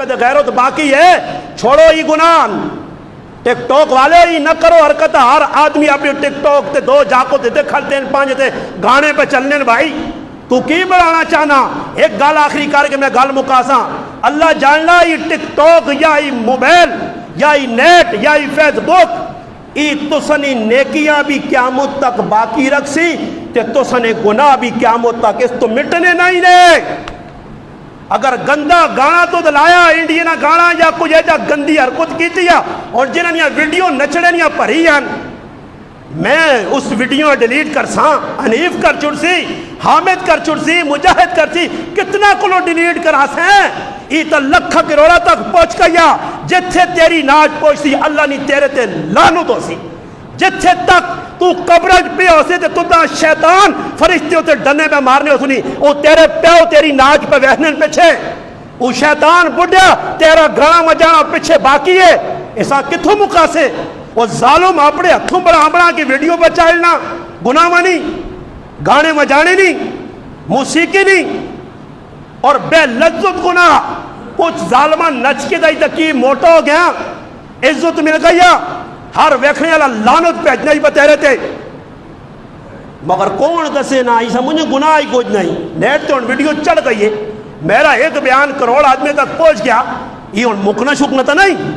کدے غیرت باقی ہے چھوڑو ہی گناہ ٹک ٹاک والے ہی نہ کرو حرکت ہر آدمی اپنی ٹک ٹاک تے دو جاکو تے کھلتے ہیں پانچ تے گانے پہ چلنے بھائی تو کی بڑھانا چاہنا ایک گال آخری کر کے میں گال مکاساں اللہ جاننا یہ ٹک ٹاک یا یہ موبائل یا یہ نیٹ یا یہ فیس بک ای تسنی نیکیاں بھی قیامت تک باقی رکھ سی تے تسنے گناہ بھی قیامت تک اس تو مٹنے نہیں نے اگر گندا گانا تو دلایا انڈین گانا یا کچھ ایجا گندی حرکت کی دیا اور جنہاں یہ ویڈیو نچڑے نہیں پڑھی ہیں میں اس ویڈیو ڈیلیٹ کر ساں حنیف کر چڑ سی حامد کر چڑ سی مجاہد کر سی کتنا کلو ڈیلیٹ کرا سیں ای تا لکھا کروڑا تک پہنچ گیا جتھے تیری ناج پہنچ سی اللہ نہیں تیرے تے لعنت ہو سی جتھے تک تو قبرج پہ ہو سی تے تو تا شیطان فرشتے ہوتے ڈنے پہ مارنے ہو سنی او تیرے پیو تیری ناج پہ وہنے پیچھے او شیطان بڑھیا تیرا گھڑا مجانا پیچھے باقی ہے ایسا کتھوں مقاسے وہ ظالم اپنے ہتھوں بڑا کی ویڈیو پہ چاہلنا گناہ مانی گانے مجانے نہیں موسیقی نہیں اور بے لذت گناہ کچھ ظالمان نچ کے دائی تکی موٹا ہو گیا عزت مل گیا ہر ویکھنے والا لعنت پہ اجنائی بتے رہتے مگر کون کسے نہ ایسا مجھے گناہ ہی کچھ نہیں نیٹ تے ان ویڈیو چڑھ گئی ہے میرا ایک بیان کروڑ آدمی تک پہنچ گیا یہ ان مکنا شکنا تا نہیں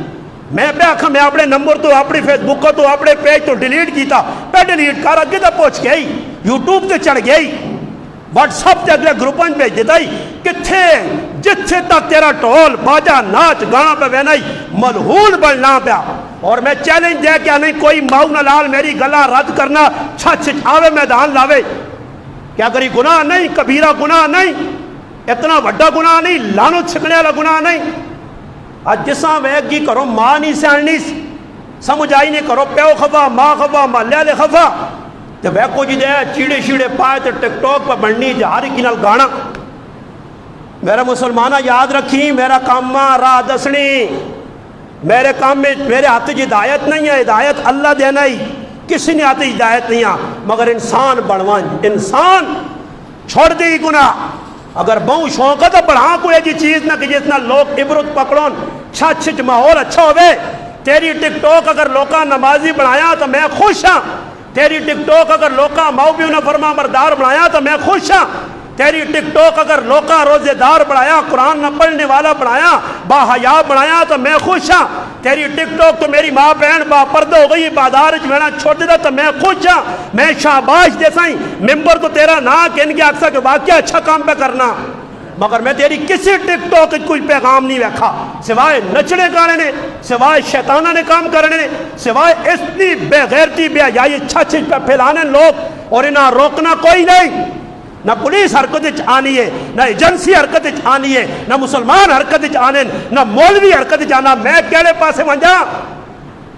میں پہ آکھا میں اپنے نمبر تو اپنی فیس بک کو تو اپنے پیج تو ڈیلیٹ کیتا پہ ڈیلیٹ کر اگے تا پہنچ گئی یوٹیوب تے چڑھ گئی واٹس اپ تے اگلے گروپاں بھیج دیتا ہی کتھے جتھے تک تیرا ٹول باجا ناچ گانا پہ وینائی ملہون بننا پیا اور میں چیلنج دے کہ نہیں کوئی ماؤں لال میری گلا رد کرنا چھچ آوے میدان لاوے کیا کری گناہ نہیں کبیرہ گناہ نہیں اتنا بڑا گناہ نہیں لانو چھکنے والا گناہ نہیں آج جساں ویگ کی کرو ماں نہیں سیاننی سمجھ آئی نہیں کرو پیو خفا ماں خفا محلے لے خفا تو ویگ کو جی دے چیڑے شیڑے پائے تو ٹک ٹاک پہ بڑھنی جہاری کی نال گانا میرا مسلمانہ یاد رکھی میرا کام راہ دسنی میرے کام میں میرے ہاتھ جی ہدایت نہیں ہے ہدایت اللہ دینا ہی کسی نے ہاتھ ہدایت نہیں ہے مگر انسان بڑھوان انسان چھوڑ دے ہی گناہ اگر بہت شوق ہے تو بڑھا کوئی جی چیز نہ کہ جتنا لوگ عبرت پکڑون چھچ ماحول اچھا ہوئے تیری ٹک ٹاک اگر لوکاں نمازی بنایا تو میں خوش ہاں تیری ٹک ٹاک اگر لوکاں ماؤ بیو نہ فرما بردار بنایا تو میں خوش ہاں تیری ٹک ٹاک اگر لوکاں روزے دار بنایا قرآن نہ پڑھنے والا بنایا با حیا بنایا تو میں خوش ہاں تیری ٹک ٹاک تو میری ماں بہن با پردہ ہو گئی بازار میں چھوڑ دیتا تو میں خوش ہاں میں شاباش جیسا ہی ممبر تو تیرا نہ کہ ان کے اکثر کہ واقعہ اچھا کام پہ کرنا مگر میں تیری کسی ٹک ٹاک کوئی پیغام نہیں رکھا سوائے نچنے گانے نے سوائے شیطانہ نے کام کرنے نے سوائے اتنی بے غیرتی بے حیائی چھچ پہ پھیلانے لوگ اور انہیں روکنا کوئی نہیں نہ پولیس حرکت آنی ہے نہ ایجنسی حرکت آنی ہے نہ مسلمان حرکت آنے نہ مولوی حرکت آنا میں کہڑے پاسے منجا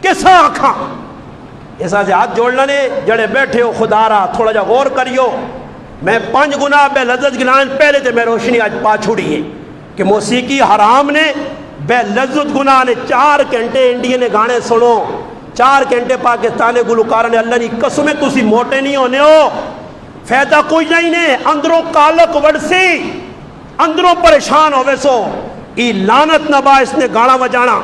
کسا آکھاں ایسا سے ہاتھ جوڑنا نے جڑے بیٹھے ہو خدا رہا تھوڑا جا غور کریو میں 5 گناہ بے لذت گناہ پہلے تے میں روشنی آج پا چھوڑی ہے کہ موسیقی حرام نے بے لذت گناہ نے 4 گھنٹے انڈیا نے گانے سنو 4 گھنٹے پاکستان گلوکار نے اللہ نے قسمیں تسی موٹے نہیں ہونے ہو فیدہ کوئی نہیں نے اندروں کالک وڑسی اندروں پریشان ہوئے سو ای لانت نبا اس نے گانا بجانا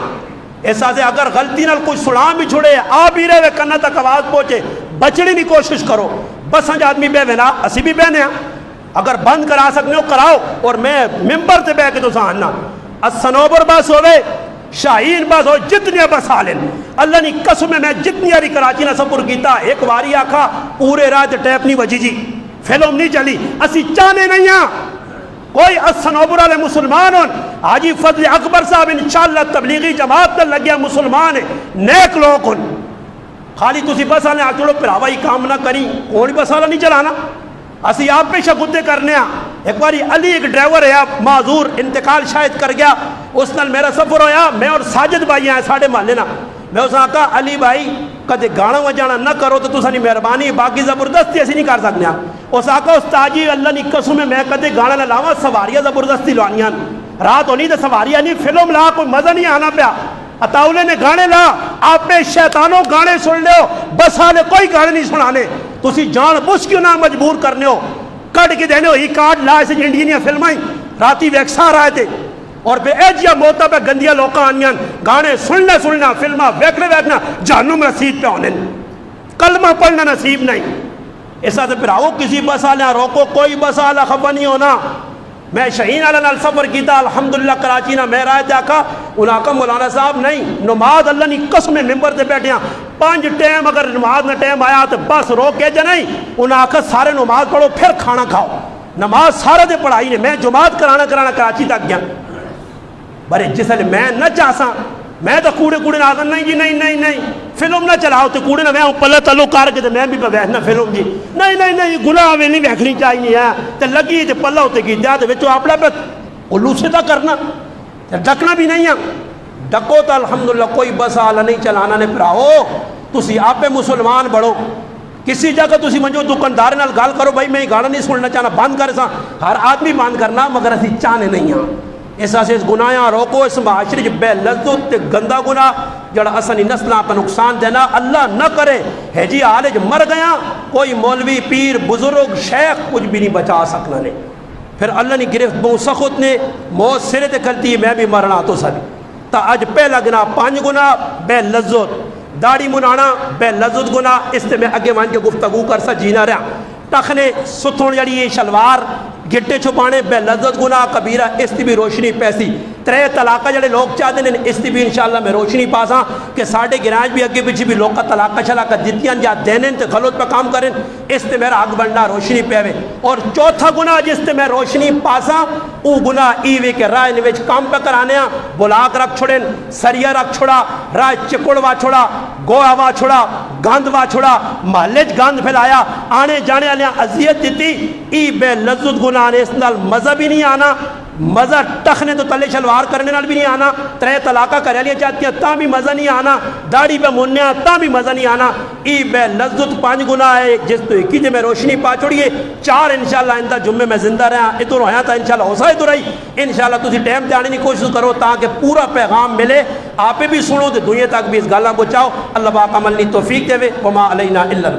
ایسا سے اگر غلطی نال کوئی سلام بھی چھوڑے آپ بھی رہے کنہ تک آواز پہنچے بچنے کی کوشش کرو بس انج آدمی بے وینا اسی بھی بہنے ہیں اگر بند کرا سکنے ہو کراؤ اور میں ممبر تے بے کے تو سہانا السنوبر بس ہوئے شاہین بس ہو جتنی بس حالن اللہ نے قسم میں جتنی آری کراچی نہ سفر کیتا ایک واری آکھا پورے رات ٹیپ نہیں بجی جی فلم نہیں چلی اسی چاہنے نہیں ہیں کوئی السنوبر علیہ مسلمان ہوں حاجی فضل اکبر صاحب انشاءاللہ تبلیغی جماعت تل لگیا مسلمان ہے نیک لوگ ہوں خالی تسی بس آنے آکڑو پھراوائی کام نہ کری کوئی بس آلہ نہیں چلانا اسی آپ پہ شکتے کرنے ہیں ایک باری علی ایک ڈرائیور ہے معذور انتقال شاید کر گیا اس نال میرا سفر ہویا میں اور ساجد بھائی ہیں ساڑھے محلے نا میں اس نے کہا علی بھائی کدے گانا وجانا نہ کرو تو تسانی مہربانی باقی زبردستی ایسی نہیں کر سکتے ہیں اس آقا استاجی اللہ نے قسم میں کدے گانا نہ لاؤں سواریاں زبردستی لوانیاں رات ہونی تو سواریاں نہیں فلم لا کوئی مزہ نہیں آنا پیا اتاولے نے گانے لا آپ پہ شیطانوں گانے سن لے ہو بس آلے کوئی گانے نہیں سنانے تسی جان بس کیوں نہ مجبور کرنے ہو کٹ کے دینے ہو ہی کارڈ لا اسے انڈینیا فلمائیں راتی ویکسا رہے تھے اور پھر اے جیا موتا پہ گندیا لوکاں آنیاں گانے سننا فلماں ویکھنا جہنم رسید پہ ہونے کلمہ پڑھنا نصیب نہیں. ایسا تو پھر آؤ کسی بس آلہ روکو کوئی بس آلہ خفا نہیں ہونا. میں شہین علیہ نال سفر کیتا الحمدللہ کراچی نا میں رائے دیکھا انہاں کا مولانا صاحب نہیں نماز اللہ نی قسم ممبر تے بیٹھے ہیں 5 ٹائم اگر نماز میں ٹائم آیا تو بس روک کے جا نہیں انہاں کا سارے نماز پڑھو پھر کھانا کھاؤ. نماز سارے دے پڑھائی نے. میں جماعت کرانا کراچی تک گیا برے جس لئے میں نہ چاہسا میں تو کوڑے نہ نہیں جی نہیں فلم نہ چلاؤ تو کوڑے نہ میں پلے تلو کر کے میں بھی بیٹھنا فلم جی نہیں گناہ میں نہیں ویکھنی چاہیے ہے تو لگی تو پلہ ہوتے کی دیا تو اپنا پہ الو سیدھا کرنا ڈکنا بھی نہیں ہے. ڈکو تو الحمدللہ کوئی بس آلہ نہیں چلانا نے پراؤ تسی آپ مسلمان بڑھو. کسی جگہ تسی منجو دکاندار نال گال کرو بھائی میں گانا نہیں سننا چاہنا بند کر سا ہر آدمی بند کرنا مگر اسی چاہنے نہیں ہاں. ایسا سے اس گناہاں روکو. اس معاشرے جو بے لذت تے گندہ گناہ جڑا اسانی نسلاں پہ نقصان دینا اللہ نہ کرے. ہے جی آلے جو مر گیا کوئی مولوی پیر بزرگ شیخ کچھ بھی نہیں بچا سکنا نے. پھر اللہ نے گرفت بہت سخت نے موت سرے تے کھلتی ہے میں بھی مرنا تو سبھی تا اج پہلا گناہ 5 گناہ بے لذت. داڑھی منانا بے لذت گناہ. اس سے میں اگے مان کے گفتگو کر سا جینا رہا. ٹخنے ستھون جڑی شلوار گٹے چھپانے بے لذت گناہ کبیرہ. اس کی بھی روشنی پیسی 3 طلاقہ جڑے لوگ چاہتے ہیں اس کی بھی انشاءاللہ میں روشنی پاساں کہ ساڑھے گراج بھی اگے پیچھے بھی لوگ کا طلاقہ چلاقہ جتیاں یا دینے تے غلط پہ کام کریں اس تے میرا حق بننا روشنی پیوے. اور چوتھا گناہ جس تے میں روشنی پاساں او گناہ ایوے کہ رائے نویچ کام پہ کرانے ہیں بلاک رکھ چھوڑیں سریہ رکھ چھوڑا رائے چکڑوا چھوڑا گوہ وا چھوڑا گاند وا چھوڑا محلے گاند پھیلایا آنے جانے والے اذیت دیتی. ای بے لذت گناہ نے اس نال مزہ بھی نہیں آنا. مزہ ٹخنے تو تلے شلوار کرنے نال بھی نہیں آنا. 3 طلاقہ کرے لیا چاہتی ہیں تاں بھی مزہ نہیں آنا. داڑھی پہ منیا تاں بھی مزہ نہیں آنا. ای بے لذت 5 گناہ ہے جس تو ایک ہی میں روشنی پا چھوڑیے. 4 انشاءاللہ اندہ جمعے میں زندہ رہا ادھر ہویا تھا انشاءاللہ ہو سا ادھر آئی انشاءاللہ تسی ٹائم جانے کی کوشش کرو تاکہ پورا پیغام ملے. آپ بھی سنو تو دنیا تک بھی اس گالاں پہنچاؤ. اللہ پاک عمل نی توفیق دے وما علینا الا